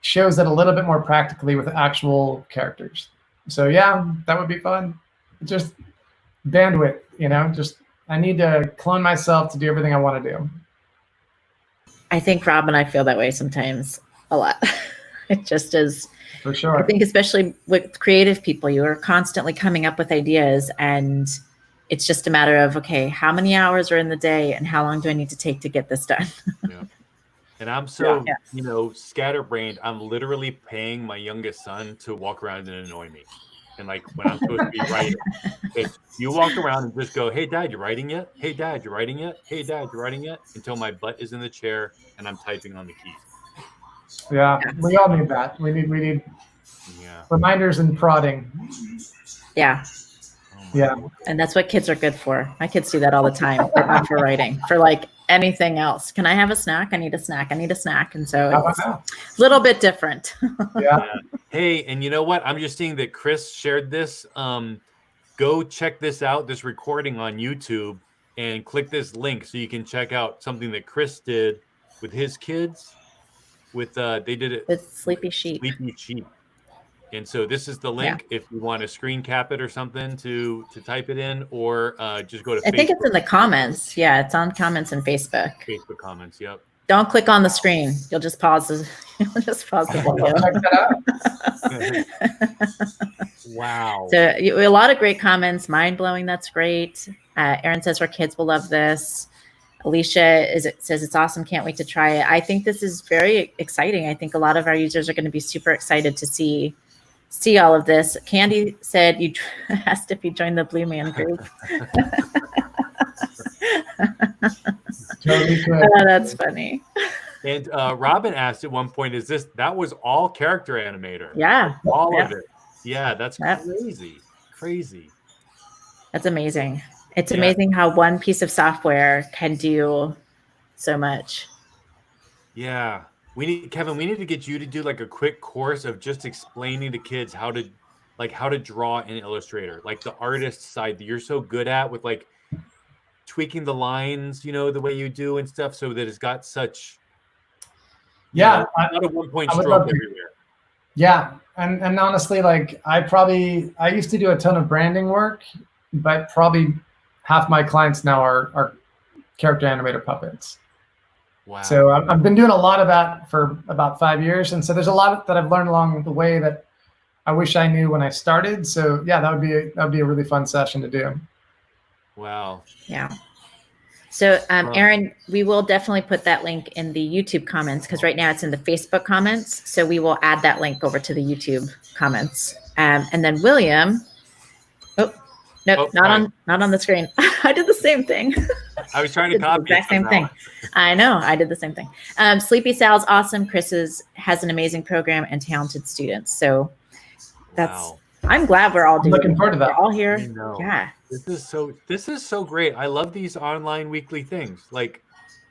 shows it a little bit more practically with actual characters. So yeah, that would be fun. Just bandwidth, just I need to clone myself to do everything I want to do. I think Rob and I feel that way sometimes a lot. It just is. For sure. I think especially with creative people, you are constantly coming up with ideas, and it's just a matter of, okay, how many hours are in the day and how long do I need to take to get this done? Yeah. And I'm so, scatterbrained. I'm literally paying my youngest son to walk around and annoy me. And like when I'm supposed to be writing, you walk around and just go, "Hey, Dad, you writing yet? Hey, Dad, you writing yet? Hey, Dad, you writing yet?" Until my butt is in the chair and I'm typing on the keys. Yeah, we all need that. We need reminders and prodding. Yeah. Yeah. And that's what kids are good for. My kids do that all the time, but not for writing, for like anything else. Can I have a snack? I need a snack. I need a snack. And so it's a little bit different. Yeah. Hey, and you know what? I'm just seeing that Chris shared this. Go check this out, this recording on YouTube, and click this link so you can check out something that Chris did with his kids. They did it with Sleepy Sheep. Sleepy Sheep. And so this is the link if you want to screen cap it or something to type it in, or just go to Facebook. I think it's in the comments. Yeah, it's on comments in Facebook. Facebook comments, yep. Don't click on the screen. You'll just pause the video. Wow. So a lot of great comments. Mind blowing. That's great. Erin says her kids will love this. Alicia says it's awesome. Can't wait to try it. I think this is very exciting. I think a lot of our users are going to be super excited to see all of this. Candy said you asked if you joined the Blue Man group. That's funny. And Robin asked at one point, that was all character animator? Yeah. All of it. Yeah, that's crazy. Crazy. That's amazing. It's amazing how one piece of software can do so much. Yeah. Kevin, we need to get you to do like a quick course of just explaining to kids how to draw in Illustrator, like the artist side that you're so good at, with like tweaking the lines, the way you do and stuff, so that it's got such not a one-point stroke everywhere. Yeah. And honestly, like I used to do a ton of branding work, but probably half my clients now are character animator puppets. Wow. So I've been doing a lot of that for about 5 years. And so there's a lot that I've learned along the way that I wish I knew when I started. So yeah, that would be a really fun session to do. Wow. Yeah. So Erin, we will definitely put that link in the YouTube comments, because right now it's in the Facebook comments. So we will add that link over to the YouTube comments. And then William, not on the screen. I did the same thing. I was trying to copy the exact same thing. I know. I did the same thing. Sleepy Sal's awesome. Chris has an amazing program and talented students. So I'm glad we're all doing. Looking forward to that. We're all here. I know. Yeah. This is so great. I love these online weekly things. Like,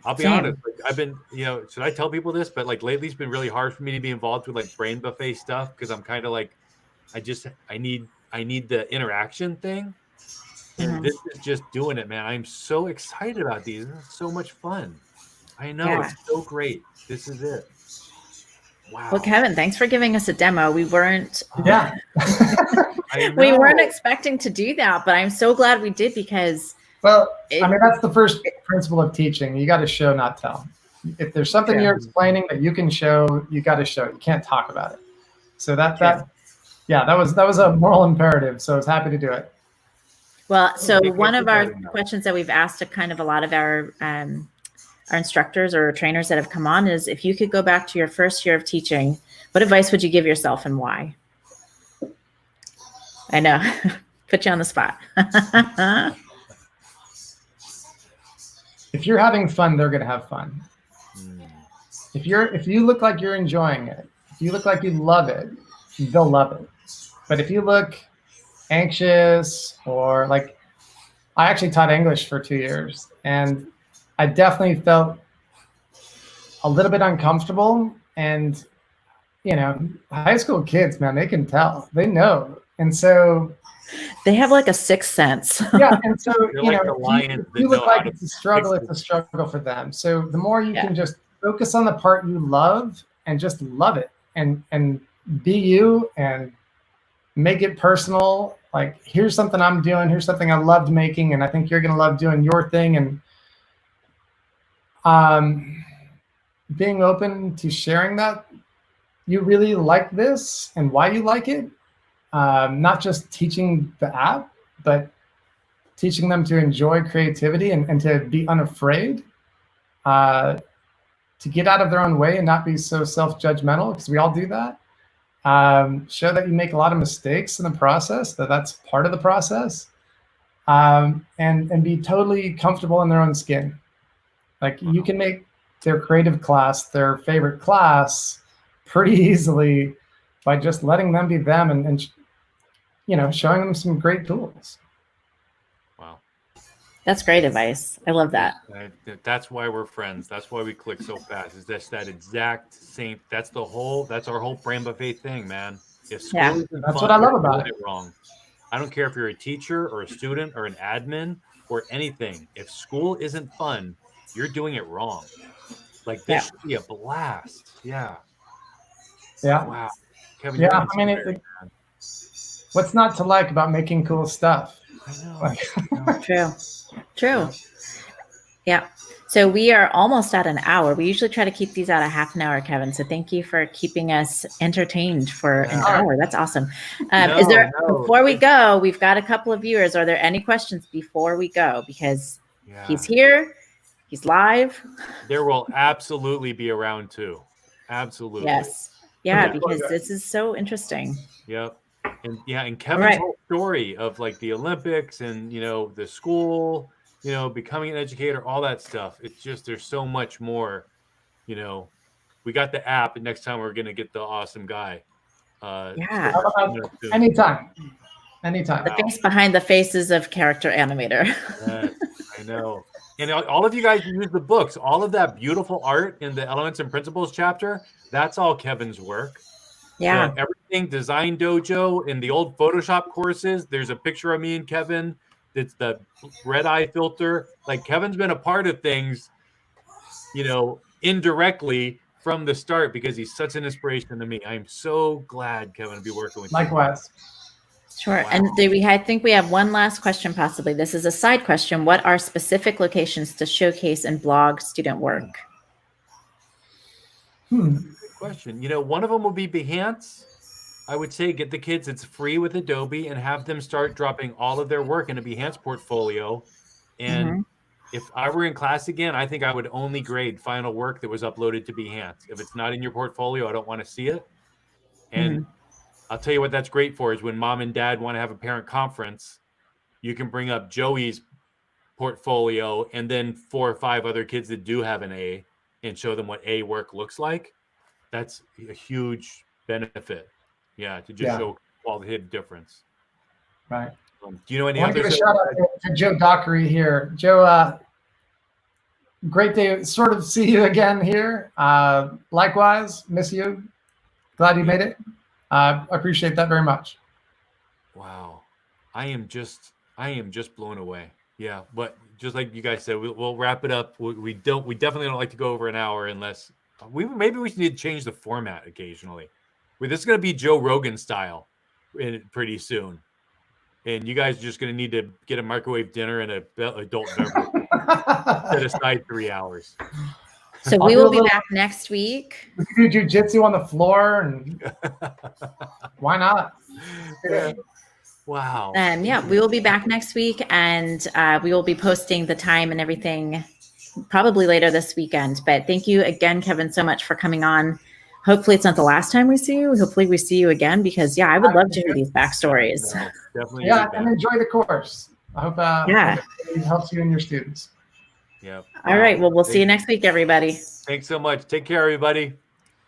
I'll be honest. Like, I've been, should I tell people this? But like lately, it's been really hard for me to be involved with like brain buffet stuff, because I'm kind of like, I need the interaction thing. And this is just doing it, man. I'm so excited about these. This is so much fun. I know. It's so great. This is it. Wow. Well, Kevin, thanks for giving us a demo. We weren't expecting to do that, but I'm so glad we did, because that's the first principle of teaching. You got to show, not tell. If there's something you're explaining that you can show, you got to show. You can't talk about it. So that was a moral imperative. So I was happy to do it. Well, so one of our questions that we've asked to kind of a lot of our instructors or trainers that have come on is, if you could go back to your first year of teaching, what advice would you give yourself and why? I know, put you on the spot. If you're having fun, they're going to have fun. If you look like you're enjoying it, if you look like you love it, they'll love it. But if you look anxious, or like, I actually taught English for 2 years, and I definitely felt a little bit uncomfortable. And high school kids, man, they can tell, they know. And so they have like a sixth sense. Yeah. And so, if you look like it's a struggle for them. So the more you can just focus on the part you love and just love it. and be you and make it personal. Like, here's something I'm doing, here's something I loved making, and I think you're gonna love doing your thing. And being open to sharing that you really like this and why you like it. Not just teaching the app, but teaching them to enjoy creativity and to be unafraid, to get out of their own way and not be so self-judgmental, because we all do that. Show that you make a lot of mistakes in the process, that's part of the process, and be totally comfortable in their own skin. Like, you can make their creative class their favorite class pretty easily by just letting them be them and showing them some great tools. Wow. That's great advice. I love that. That's why we're friends. That's why we click so fast. Is that exact same? That's our whole brand buffet thing, man. If school isn't that's fun, what I love you're about doing it wrong. I don't care if you're a teacher or a student or an admin or anything. If school isn't fun, you're doing it wrong. Like, this should be a blast. Yeah. Yeah. Wow. Kevin, Yeah. I mean, what's not to like about making cool stuff? I know. True. Yeah. So we are almost at an hour. We usually try to keep these at a half an hour, Kevin. So thank you for keeping us entertained for an hour. That's awesome. Before we go, we've got a couple of viewers. Are there any questions before we go? Because he's here, he's live. There will absolutely be a round 2. Absolutely. Yes. Yeah, because this is so interesting. Yep. And Kevin's whole story of, like, the Olympics and, the school, becoming an educator, all that stuff. It's just, there's so much more. We got the app, and next time we're going to get the awesome guy. Anytime. The face behind the faces of character animator. Yes, I know. And all of you guys use the books. All of that beautiful art in the Elements and Principles chapter, that's all Kevin's work. Yeah. Everything, Design Dojo, in the old Photoshop courses, there's a picture of me and Kevin. It's the red eye filter. Like, Kevin's been a part of things, indirectly from the start, because he's such an inspiration to me. I'm so glad, Kevin, to be working with you. Likewise. Sure. Wow. And I think we have one last question, possibly. This is a side question. What are specific locations to showcase and blog student work? Good question. One of them would be Behance. I would say get the kids, it's free with Adobe, and have them start dropping all of their work in a Behance portfolio. And if I were in class again, I think I would only grade final work that was uploaded to Behance. If it's not in your portfolio, I don't want to see it. And I'll tell you what that's great for is when mom and dad want to have a parent conference, you can bring up Joey's portfolio and then 4 or 5 other kids that do have an A and show them what A work looks like. That's a huge benefit. Yeah, to just show qualitative difference. Right. Do you know any I want to other? give a shout out to Joe Dockery here. Joe, great to sort of see you again here. Likewise, miss you. Glad you made it. I appreciate that very much. Wow, I am just blown away. Yeah, but just like you guys said, we'll wrap it up. We definitely don't like to go over an hour unless maybe we need to change the format occasionally. This is going to be Joe Rogan style pretty soon. And you guys are just going to need to get a microwave dinner and an adult beverage. Set aside 3 hours. So we will be back next week. We can do jujitsu on the floor, and why not? Wow. We will be back next week, and we will be posting the time and everything probably later this weekend. But thank you again, Kevin, so much for coming on. Hopefully it's not the last time we see you. Hopefully we see you again, because I would love to hear these backstories. Definitely. Yeah, and enjoy the course. I hope it helps you and your students. Yeah. All right. Well, we'll see you next week, everybody. Thanks so much. Take care, everybody.